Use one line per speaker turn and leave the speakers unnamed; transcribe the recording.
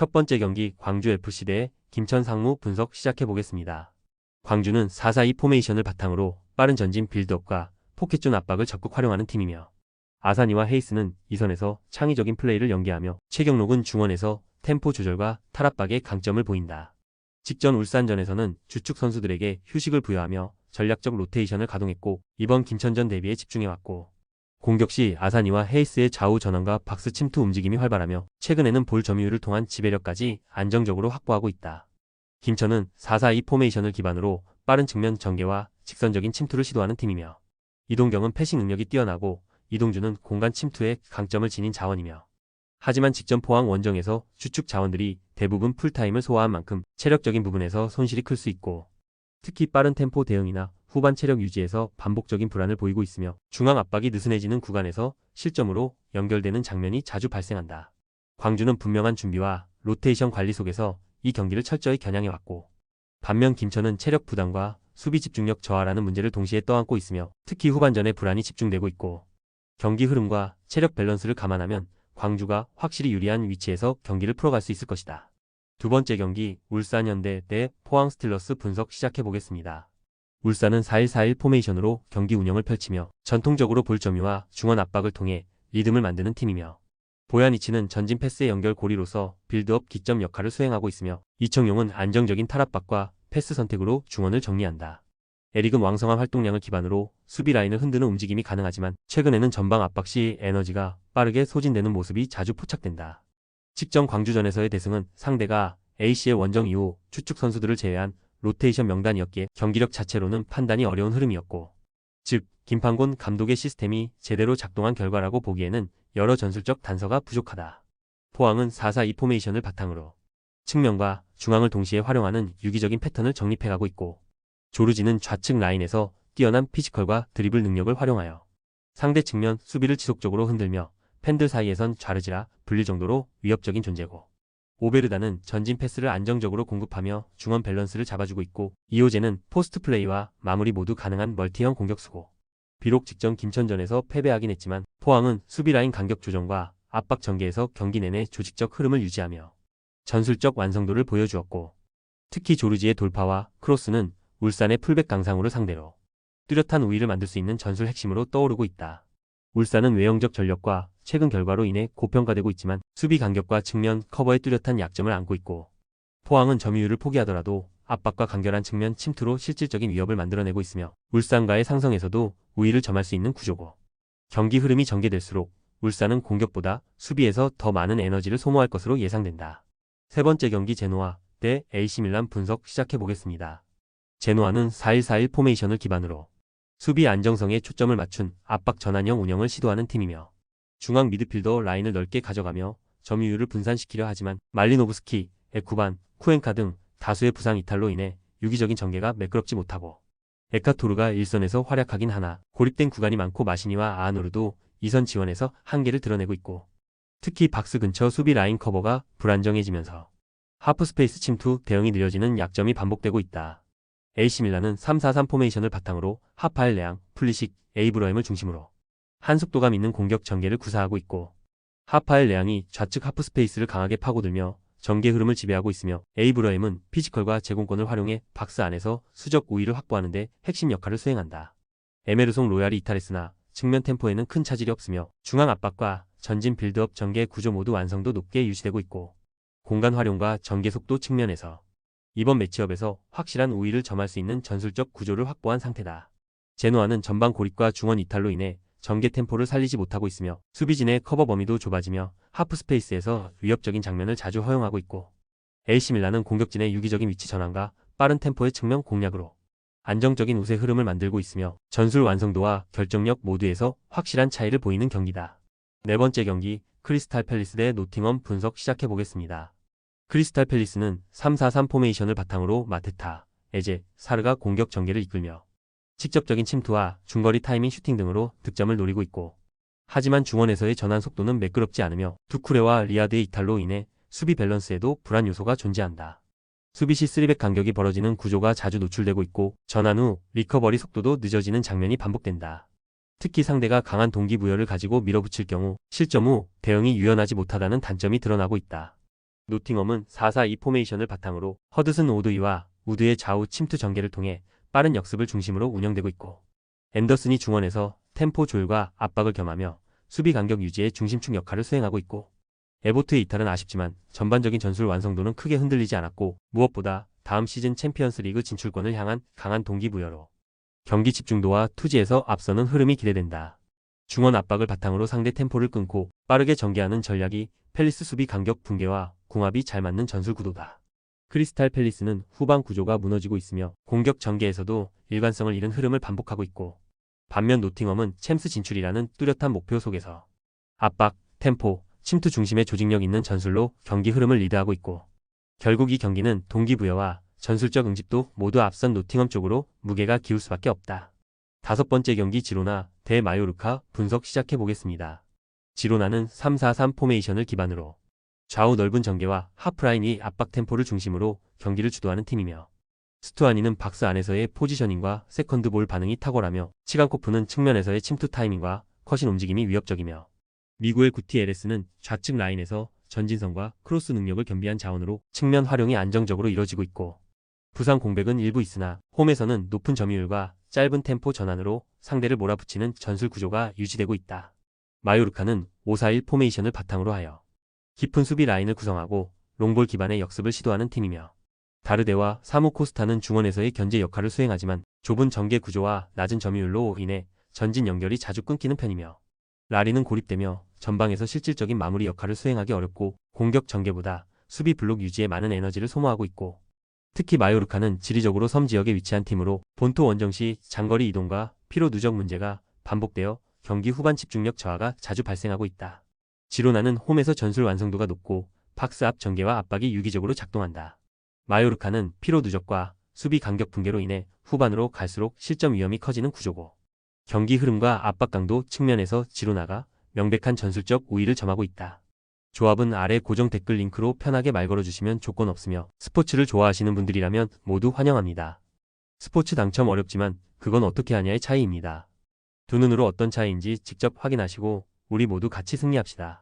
첫 번째 경기 광주FC 대 김천 상무 분석 시작해보겠습니다. 광주는 4-4-2 포메이션을 바탕으로 빠른 전진 빌드업과 포켓존 압박을 적극 활용하는 팀이며 아사니와 헤이스는 이선에서 창의적인 플레이를 연계하며 최경록은 중원에서 템포 조절과 탈압박의 강점을 보인다. 직전 울산전에서는 주축 선수들에게 휴식을 부여하며 전략적 로테이션을 가동했고 이번 김천전 대비에 집중해왔고 공격 시 아사니와 헤이스의 좌우 전환과 박스 침투 움직임이 활발하며 최근에는 볼 점유율을 통한 지배력까지 안정적으로 확보하고 있다. 김천은 4-4-2 포메이션을 기반으로 빠른 측면 전개와 직선적인 침투를 시도하는 팀이며 이동경은 패싱 능력이 뛰어나고 이동주는 공간 침투에 강점을 지닌 자원이며 하지만 직전 포항 원정에서 주축 자원들이 대부분 풀타임을 소화한 만큼 체력적인 부분에서 손실이 클 수 있고 특히 빠른 템포 대응이나 후반 체력 유지에서 반복적인 불안을 보이고 있으며 중앙 압박이 느슨해지는 구간에서 실점으로 연결되는 장면이 자주 발생한다. 광주는 분명한 준비와 로테이션 관리 속에서 이 경기를 철저히 겨냥해왔고 반면 김천은 체력 부담과 수비 집중력 저하라는 문제를 동시에 떠안고 있으며 특히 후반전에 불안이 집중되고 있고 경기 흐름과 체력 밸런스를 감안하면 광주가 확실히 유리한 위치에서 경기를 풀어갈 수 있을 것이다. 두 번째 경기 울산현대 대 포항 스틸러스 분석 시작해보겠습니다. 울산은 4-1-4-1 포메이션으로 경기 운영을 펼치며 전통적으로 볼 점유와 중원 압박을 통해 리듬을 만드는 팀이며 보야니치는 전진 패스의 연결 고리로서 빌드업 기점 역할을 수행하고 있으며 이청용은 안정적인 탈압박과 패스 선택으로 중원을 정리한다. 에릭은 왕성한 활동량을 기반으로 수비 라인을 흔드는 움직임이 가능하지만 최근에는 전방 압박 시 에너지가 빠르게 소진되는 모습이 자주 포착된다. 직전 광주전에서의 대승은 상대가 A씨의 원정 이후 추축 선수들을 제외한 로테이션 명단이었기에 경기력 자체로는 판단이 어려운 흐름이었고 즉 김판곤 감독의 시스템이 제대로 작동한 결과라고 보기에는 여러 전술적 단서가 부족하다. 포항은 4-4-2 포메이션을 바탕으로 측면과 중앙을 동시에 활용하는 유기적인 패턴을 정립해가고 있고 조르지는 좌측 라인에서 뛰어난 피지컬과 드리블 능력을 활용하여 상대 측면 수비를 지속적으로 흔들며 팬들 사이에선 좌르지라 불릴 정도로 위협적인 존재고 오베르다는 전진 패스를 안정적으로 공급하며 중원 밸런스를 잡아주고 있고 이호재는 포스트 플레이와 마무리 모두 가능한 멀티형 공격수고 비록 직전 김천전에서 패배하긴 했지만 포항은 수비 라인 간격 조정과 압박 전개에서 경기 내내 조직적 흐름을 유지하며 전술적 완성도를 보여주었고 특히 조르지의 돌파와 크로스는 울산의 풀백 강상우를 상대로 뚜렷한 우위를 만들 수 있는 전술 핵심으로 떠오르고 있다. 울산은 외형적 전력과 최근 결과로 인해 고평가되고 있지만 수비 간격과 측면 커버의 뚜렷한 약점을 안고 있고 포항은 점유율을 포기하더라도 압박과 간결한 측면 침투로 실질적인 위협을 만들어내고 있으며 울산과의 상성에서도 우위를 점할 수 있는 구조고 경기 흐름이 전개될수록 울산은 공격보다 수비에서 더 많은 에너지를 소모할 것으로 예상된다. 세 번째 경기 제노아 대 AC밀란 분석 시작해보겠습니다. 제노아는 4-1-4-1 포메이션을 기반으로 수비 안정성에 초점을 맞춘 압박 전환형 운영을 시도하는 팀이며 중앙 미드필더 라인을 넓게 가져가며 점유율을 분산시키려 하지만 말리노브스키, 에쿠반, 쿠엔카 등 다수의 부상 이탈로 인해 유기적인 전개가 매끄럽지 못하고 에카토르가 일선에서 활약하긴 하나 고립된 구간이 많고 마시니와 아아노르도 이선 지원에서 한계를 드러내고 있고 특히 박스 근처 수비 라인 커버가 불안정해지면서 하프스페이스 침투 대응이 느려지는 약점이 반복되고 있다. AC밀란은 3-4-3 포메이션을 바탕으로 하파엘 레앙, 플리식, 에이브러임을 중심으로 한 속도감 있는 공격 전개를 구사하고 있고 하파엘 레앙이 좌측 하프스페이스를 강하게 파고들며 전개 흐름을 지배하고 있으며 에이브러임은 피지컬과 제공권을 활용해 박스 안에서 수적 우위를 확보하는 데 핵심 역할을 수행한다. 에메르송 로얄이 이탈했으나 측면 템포에는 큰 차질이 없으며 중앙 압박과 전진 빌드업 전개 구조 모두 완성도 높게 유지되고 있고 공간 활용과 전개 속도 측면에서 이번 매치업에서 확실한 우위를 점할 수 있는 전술적 구조를 확보한 상태다. 제노아는 전방 고립과 중원 이탈로 인해 전개 템포를 살리지 못하고 있으며 수비진의 커버 범위도 좁아지며 하프스페이스에서 위협적인 장면을 자주 허용하고 있고 AC밀란은 공격진의 유기적인 위치 전환과 빠른 템포의 측면 공략으로 안정적인 우세 흐름을 만들고 있으며 전술 완성도와 결정력 모두에서 확실한 차이를 보이는 경기다. 네 번째 경기 크리스탈 팰리스 대 노팅엄 분석 시작해보겠습니다. 크리스탈 팰리스는 3-4-3 포메이션을 바탕으로 마테타, 에제, 사르가 공격 전개를 이끌며 직접적인 침투와 중거리 타이밍 슈팅 등으로 득점을 노리고 있고 하지만 중원에서의 전환 속도는 매끄럽지 않으며 두쿠레와 리아드의 이탈로 인해 수비 밸런스에도 불안 요소가 존재한다. 수비 시 3백 간격이 벌어지는 구조가 자주 노출되고 있고 전환 후 리커버리 속도도 늦어지는 장면이 반복된다. 특히 상대가 강한 동기부여를 가지고 밀어붙일 경우 실점 후 대응이 유연하지 못하다는 단점이 드러나고 있다. 노팅엄은 4-4-2 포메이션을 바탕으로 허드슨 오드이와 우드의 좌우 침투 전개를 통해 빠른 역습을 중심으로 운영되고 있고, 앤더슨이 중원에서 템포 조율과 압박을 겸하며 수비 간격 유지의 중심축 역할을 수행하고 있고, 에보트의 이탈은 아쉽지만 전반적인 전술 완성도는 크게 흔들리지 않았고, 무엇보다 다음 시즌 챔피언스 리그 진출권을 향한 강한 동기부여로 경기 집중도와 투지에서 앞서는 흐름이 기대된다. 중원 압박을 바탕으로 상대 템포를 끊고 빠르게 전개하는 전략이 팰리스 수비 간격 붕괴와 궁합이 잘 맞는 전술 구도다. 크리스탈 팰리스는 후방 구조가 무너지고 있으며 공격 전개에서도 일관성을 잃은 흐름을 반복하고 있고, 반면 노팅엄은 챔스 진출이라는 뚜렷한 목표 속에서 압박, 템포, 침투 중심의 조직력 있는 전술로 경기 흐름을 리드하고 있고, 결국 이 경기는 동기부여와 전술적 응집도 모두 앞선 노팅엄 쪽으로 무게가 기울 수밖에 없다. 5번째 경기 지로나 대 마요르카 분석 시작해보겠습니다. 지로나는 3-4-3 포메이션을 기반으로 좌우 넓은 전개와 하프라인 위 압박 템포를 중심으로 경기를 주도하는 팀이며, 스투아니는 박스 안에서의 포지셔닝과 세컨드 볼 반응이 탁월하며 치간코프는 측면에서의 침투 타이밍과 컷인 움직임이 위협적이며, 미구엘 구티에레스는 좌측 라인에서 전진성과 크로스 능력을 겸비한 자원으로 측면 활용이 안정적으로 이뤄지고 있고, 부상 공백은 일부 있으나 홈에서는 높은 점유율과 짧은 템포 전환으로 상대를 몰아붙이는 전술 구조가 유지되고 있다. 마요르카는 5-4-1 포메이션을 바탕으로 하여 깊은 수비 라인을 구성하고 롱볼 기반의 역습을 시도하는 팀이며, 다르데와 사무 코스타는 중원에서의 견제 역할을 수행하지만 좁은 전개 구조와 낮은 점유율로 인해 전진 연결이 자주 끊기는 편이며, 라리는 고립되며 전방에서 실질적인 마무리 역할을 수행하기 어렵고 공격 전개보다 수비 블록 유지에 많은 에너지를 소모하고 있고, 특히 마요르카는 지리적으로 섬 지역에 위치한 팀으로 본토 원정 시 장거리 이동과 피로 누적 문제가 반복되어 경기 후반 집중력 저하가 자주 발생하고 있다. 지로나는 홈에서 전술 완성도가 높고 박스 앞 전개와 압박이 유기적으로 작동한다. 마요르카는 피로 누적과 수비 간격 붕괴로 인해 후반으로 갈수록 실점 위험이 커지는 구조고, 경기 흐름과 압박 강도 측면에서 지로나가 명백한 전술적 우위를 점하고 있다. 조합은 아래 고정 댓글 링크로 편하게 말 걸어주시면 조건 없으며, 스포츠를 좋아하시는 분들이라면 모두 환영합니다. 스포츠 당첨 어렵지만 그건 어떻게 하냐의 차이입니다. 두 눈으로 어떤 차이인지 직접 확인하시고 우리 모두 같이 승리합시다.